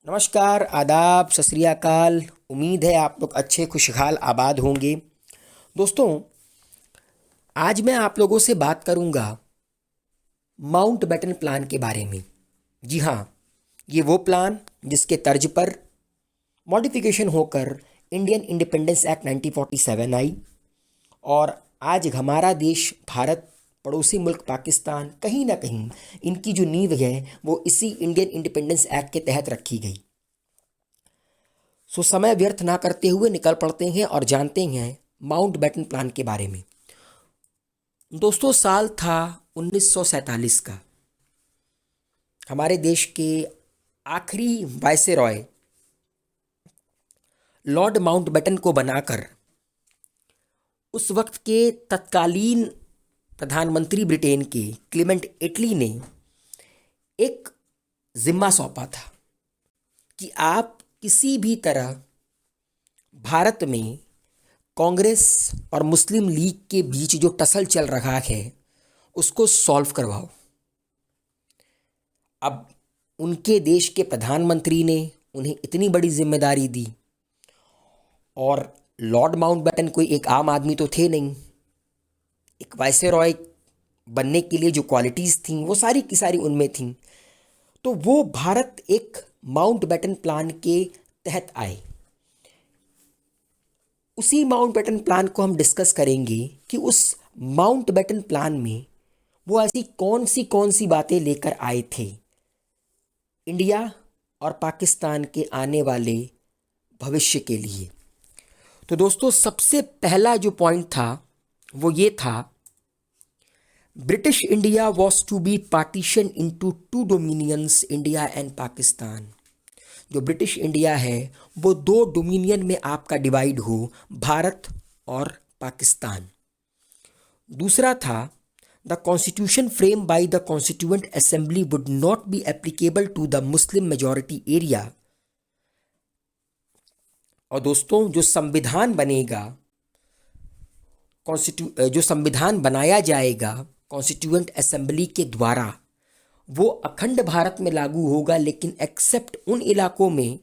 नमस्कार, आदाब, सत श्री अकाल। उम्मीद है आप लोग अच्छे खुशहाल आबाद होंगे। दोस्तों, आज मैं आप लोगों से बात करूंगा माउंटबेटन प्लान के बारे में। जी हाँ, ये वो प्लान जिसके तर्ज पर मॉडिफिकेशन होकर इंडियन इंडिपेंडेंस एक्ट 1947 आई और आज हमारा देश भारत, पड़ोसी मुल्क पाकिस्तान, कहीं ना कहीं इनकी जो नींव है वो इसी इंडियन इंडिपेंडेंस एक्ट के तहत रखी गई। सो समय व्यर्थ ना करते हुए निकल पड़ते हैं और जानते हैं माउंटबेटन प्लान के बारे में। दोस्तों, साल था 1947 का। हमारे देश के आखिरी वायसरॉय लॉर्ड माउंटबेटन को बनाकर उस वक्त के तत्कालीन प्रधानमंत्री ब्रिटेन के क्लेमेंट एटली ने एक जिम्मा सौंपा था कि आप किसी भी तरह भारत में कांग्रेस और मुस्लिम लीग के बीच जो टसल चल रहा है उसको सॉल्व करवाओ। अब उनके देश के प्रधानमंत्री ने उन्हें इतनी बड़ी जिम्मेदारी दी और लॉर्ड माउंटबेटन कोई एक आम आदमी तो थे नहीं। एक वायसरॉय बनने के लिए जो क्वालिटीज़ थीं वो सारी की सारी उनमें थीं। तो वो भारत एक माउंटबेटन प्लान के तहत आए। उसी माउंटबेटन प्लान को हम डिस्कस करेंगे कि उस माउंटबेटन प्लान में वो ऐसी कौन सी बातें लेकर आए थे इंडिया और पाकिस्तान के आने वाले भविष्य के लिए। तो दोस्तों, सबसे पहला जो पॉइंट था वो ये था, British India was to be partition into two dominions, India and Pakistan. जो ब्रिटिश इंडिया है वो दो डोमिनियन में आपका डिवाइड हो, भारत और पाकिस्तान। दूसरा था, the constitution frame by the constituent assembly would not be applicable to the Muslim majority area. और दोस्तों, जो संविधान बनेगा, जो संविधान बनाया जाएगा कॉन्स्टिट्यूएंट असेंबली के द्वारा, वो अखंड भारत में लागू होगा, लेकिन एक्सेप्ट उन इलाकों में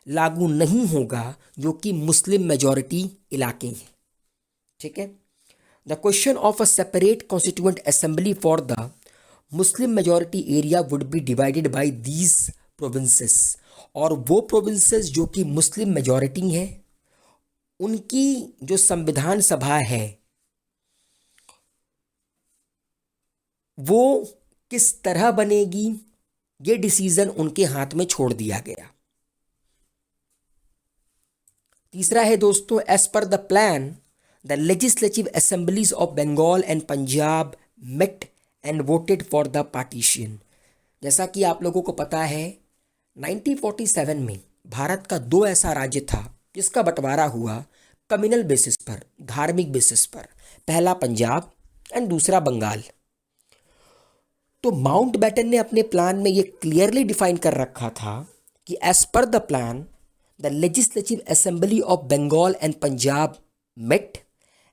लागू नहीं होगा जो कि मुस्लिम मेजॉरिटी इलाके हैं। ठीक है। The question of a separate constituent assembly for the Muslim majority area would be divided by these provinces. और वो प्रोविंसेस जो कि मुस्लिम मेजॉरिटी हैं उनकी जो संविधान सभा है वो किस तरह बनेगी, ये डिसीजन उनके हाथ में छोड़ दिया गया। तीसरा है दोस्तों, as per the plan the legislative assemblies of Bengal and Punjab met and voted for the partition. जैसा कि आप लोगों को पता है, 1947 में भारत का दो ऐसा राज्य था जिसका बंटवारा हुआ कम्युनल बेसिस पर, धार्मिक बेसिस पर। पहला पंजाब एंड दूसरा बंगाल। तो माउंटबेटन ने अपने प्लान में ये क्लियरली डिफाइन कर रखा था कि as per the plan the legislative assembly of Bengal and Punjab met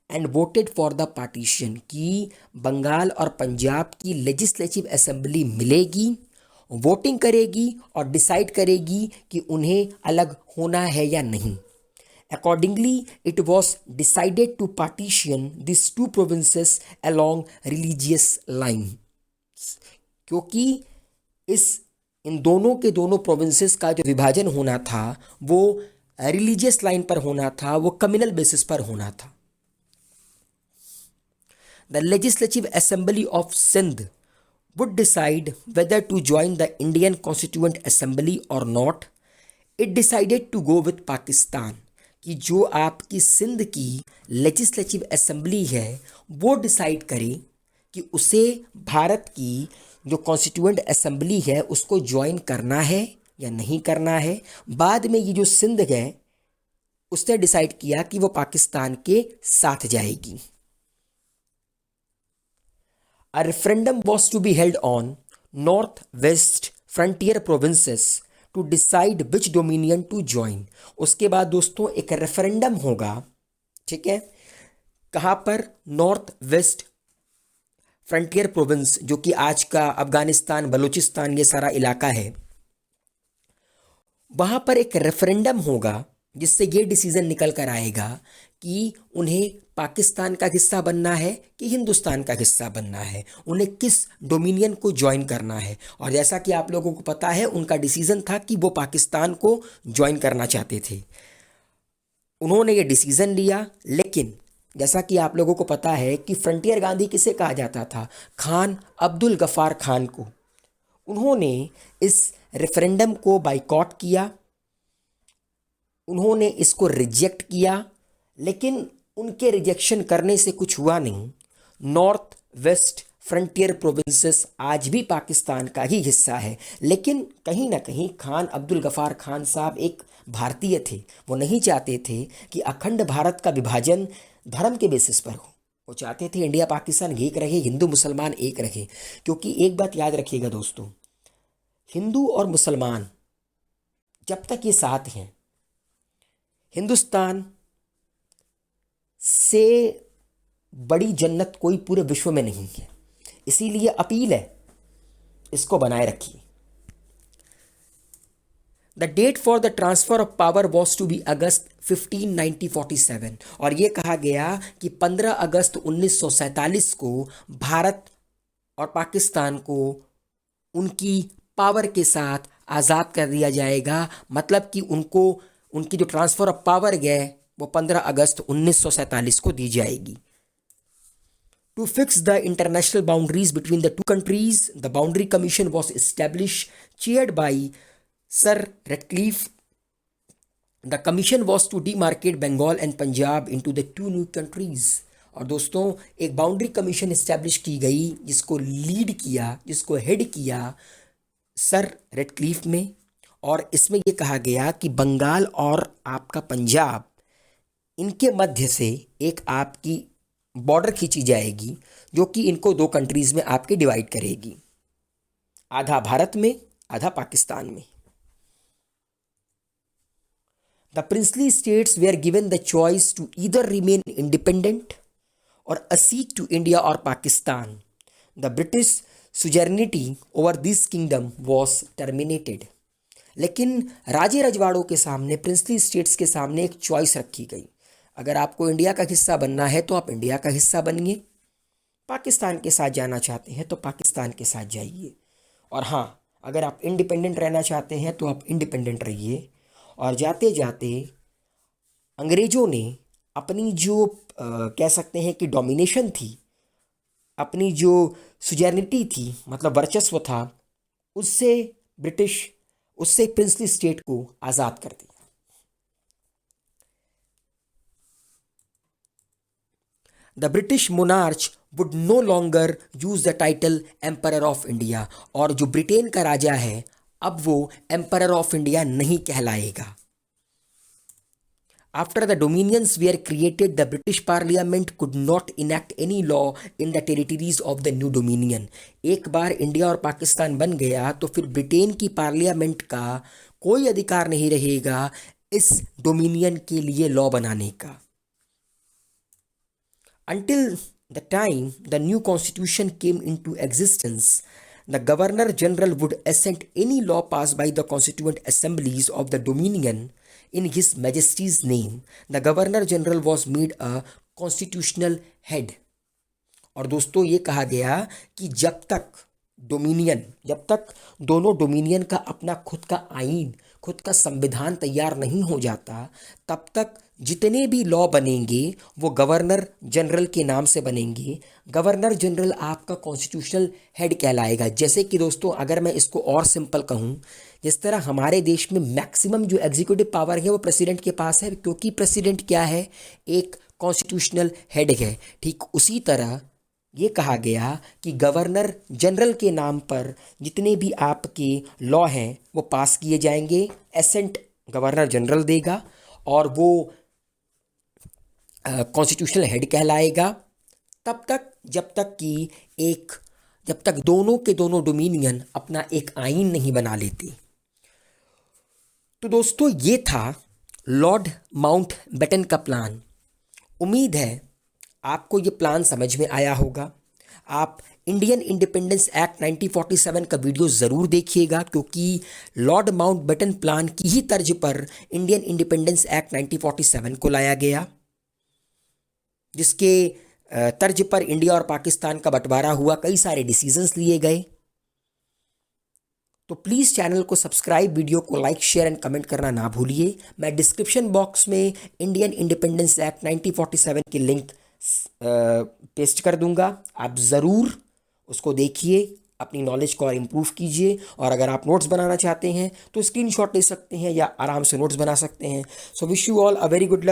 and voted for the partition, कि बंगाल और पंजाब की लेजिस्लेटिव असेंबली मिलेगी, वोटिंग करेगी और डिसाइड करेगी कि उन्हें अलग होना है या नहीं। Accordingly, it was decided to partition these two provinces along religious line। क्योंकि इन दोनों के दोनों प्रोविंसेस का जो विभाजन होना था वो रिलीजियस लाइन पर होना था, वो कम्युनल बेसिस पर होना था। The legislative assembly of Sindh would decide whether to join the Indian Constituent Assembly or not। It decided to go with Pakistan, कि जो आपकी सिंध की लेजिस्लेटिव असेंबली है वो डिसाइड करे कि उसे भारत की जो कॉन्स्टिट्यूएंट असेंबली है उसको ज्वाइन करना है या नहीं करना है। बाद में ये जो सिंध है उसने डिसाइड किया कि वो पाकिस्तान के साथ जाएगी। A referendum was to be held on north-west frontier provinces to decide which dominion to join। उसके बाद दोस्तों एक रेफरेंडम होगा, ठीक है, कहाँ पर? नॉर्थ वेस्ट फ्रंटियर प्रोविंस, जो कि आज का अफगानिस्तान, बलूचिस्तान, ये सारा इलाका है, वहाँ पर एक रेफरेंडम होगा जिससे ये डिसीजन निकल कर आएगा कि उन्हें पाकिस्तान का हिस्सा बनना है कि हिंदुस्तान का हिस्सा बनना है, उन्हें किस डोमिनियन को ज्वाइन करना है। और जैसा कि आप लोगों को पता है, उनका डिसीजन था कि वो पाकिस्तान को ज्वाइन करना चाहते थे। उन्होंने ये डिसीजन लिया, लेकिन जैसा कि आप लोगों को पता है कि फ्रंटियर गांधी किसे कहा जाता था? खान अब्दुल गफ्फार खान को। उन्होंने इस रेफरेंडम को बाइकॉट किया, उन्होंने इसको रिजेक्ट किया, लेकिन उनके रिजेक्शन करने से कुछ हुआ नहीं। नॉर्थ वेस्ट फ्रंटियर प्रोविंसेस आज भी पाकिस्तान का ही हिस्सा है, लेकिन कहीं ना कहीं खान अब्दुल गफ्फार खान साहब एक भारतीय थे। वो नहीं चाहते थे कि अखंड भारत का विभाजन धर्म के बेसिस पर हो। वो चाहते थे इंडिया पाकिस्तान एक रहे, हिंदू मुसलमान एक रहे। क्योंकि एक बात याद रखिएगा दोस्तों, हिंदू और मुसलमान जब तक ये साथ हैं, हिंदुस्तान से बड़ी जन्नत कोई पूरे विश्व में नहीं है। इसीलिए अपील है, इसको बनाए रखिए। The date for the transfer of power was to be August 15 1947। और ये कहा गया कि 15 अगस्त 1947 को भारत और पाकिस्तान को उनकी पावर के साथ आज़ाद कर दिया जाएगा। मतलब कि उनको उनकी जो ट्रांसफ़र ऑफ पावर है वो 15 अगस्त 1947 को दी जाएगी। To fix the international boundaries between the two countries, the Boundary Commission was established, chaired by Sir Ratcliffe. The commission was to demarcate Bengal and Punjab into the two new countries. और दोस्तों, एक boundary commission establish की गई जिसको lead किया, जिसको head किया sir Radcliffe में। और इसमें यह कहा गया कि बंगाल और आपका पंजाब, इनके मध्य से एक आपकी बॉर्डर खींची जाएगी जो कि इनको दो कंट्रीज़ में आपके डिवाइड करेगी, आधा भारत में, आधा पाकिस्तान में। The princely states were given the choice to either remain independent or accede to India or Pakistan. The British suzerainty over this kingdom was terminated. लेकिन राजे रजवाड़ों के सामने, प्रिंसली स्टेट्स के सामने एक चॉइस रखी गई। अगर आपको इंडिया का हिस्सा बनना है तो आप इंडिया का हिस्सा बनिए, पाकिस्तान के साथ जाना चाहते हैं तो पाकिस्तान के साथ जाइए, और हाँ, अगर आप इंडिपेंडेंट रहना चाहते हैं तो आप इंडिपेंडेंट रहिए। और जाते जाते अंग्रेज़ों ने अपनी जो कह सकते हैं कि डोमिनेशन थी, अपनी जो सुजर्निटी थी, मतलब वर्चस्व था, उससे प्रिंसली स्टेट को आज़ाद कर दिया। The British monarch would know longer use the title emperor of India. और जो ब्रिटेन का राजा है, अब वो एम्परर ऑफ इंडिया नहीं कहलाएगा। After the dominions were created, the British parliament could not enact any law in the territories of the new dominion. एक बार इंडिया और पाकिस्तान बन गया तो फिर ब्रिटेन की पार्लियामेंट का कोई अधिकार नहीं रहेगा इस डोमिनियन के लिए लॉ बनाने का। Until the time the new constitution came into existence, the Governor General would assent any law passed by the constituent assemblies of the Dominion in His Majesty's name. The Governor General was made a constitutional head. और दोस्तों, ये कहा गया कि जब तक दोनों dominion का अपना खुद का आईन, खुद का संविधान तैयार नहीं हो जाता, तब तक जितने भी लॉ बनेंगे वो गवर्नर जनरल के नाम से बनेंगे। गवर्नर जनरल आपका कॉन्स्टिट्यूशनल हेड कहलाएगा। जैसे कि दोस्तों, अगर मैं इसको और सिंपल कहूँ, जिस तरह हमारे देश में मैक्सिमम जो एग्जीक्यूटिव पावर है वो प्रेसिडेंट के पास है, क्योंकि प्रेसिडेंट क्या है, एक कॉन्स्टिट्यूशनल हेड है। ठीक उसी तरह ये कहा गया कि गवर्नर जनरल के नाम पर जितने भी आपके लॉ हैं वो पास किए जाएंगे, एसेंट गवर्नर जनरल देगा और वो कॉन्स्टिट्यूशनल हेड कहलाएगा, तब तक जब तक दोनों के दोनों डोमिनियन अपना एक आईन नहीं बना लेते। तो दोस्तों, ये था लॉर्ड माउंटबेटन का प्लान। उम्मीद है आपको ये प्लान समझ में आया होगा। आप इंडियन इंडिपेंडेंस एक्ट 1947 का वीडियो ज़रूर देखिएगा, क्योंकि लॉर्ड माउंटबेटन प्लान की ही तर्ज पर इंडियन इंडिपेंडेंस एक्ट 1947 को लाया गया, जिसके तर्ज पर इंडिया और पाकिस्तान का बंटवारा हुआ, कई सारे डिसीजंस लिए गए। तो प्लीज़ चैनल को सब्सक्राइब, वीडियो को लाइक, शेयर एंड कमेंट करना ना भूलिए। मैं डिस्क्रिप्शन बॉक्स में इंडियन इंडिपेंडेंस एक्ट 1947 की लिंक पेस्ट कर दूंगा। आप ज़रूर उसको देखिए, अपनी नॉलेज को और इम्प्रूव कीजिए। और अगर आप नोट्स बनाना चाहते हैं तो स्क्रीनशॉट ले सकते हैं या आराम से नोट्स बना सकते हैं। So wish you all a very good luck.